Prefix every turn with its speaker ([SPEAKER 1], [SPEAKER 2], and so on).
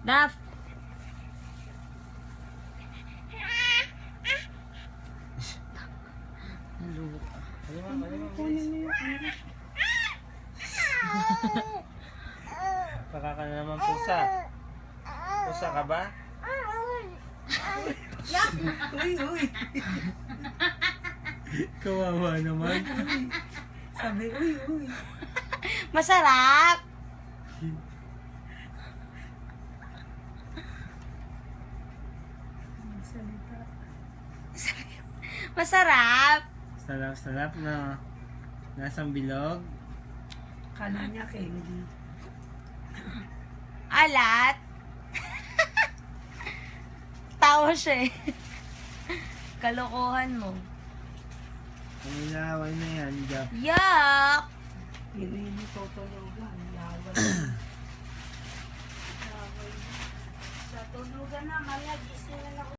[SPEAKER 1] Daf. Naluto.
[SPEAKER 2] Kunin mo yung
[SPEAKER 3] Baka ka na naman pusa. Pusa ka ba?
[SPEAKER 2] Uy.
[SPEAKER 3] Kawawa naman.
[SPEAKER 2] Sabi, uy.
[SPEAKER 1] Masarap.
[SPEAKER 2] Salita.
[SPEAKER 1] Masarap.
[SPEAKER 3] Sarap-sarap na. Nasang bilog.
[SPEAKER 2] Kala niya candy.
[SPEAKER 1] Alat. Tawa siya eh. Kalokohan mo.
[SPEAKER 3] Ang ilaway na yan, Jap.
[SPEAKER 1] Yuck!
[SPEAKER 2] Hindi tutulugan. Laway. Sa tulugan na, malagising na ako.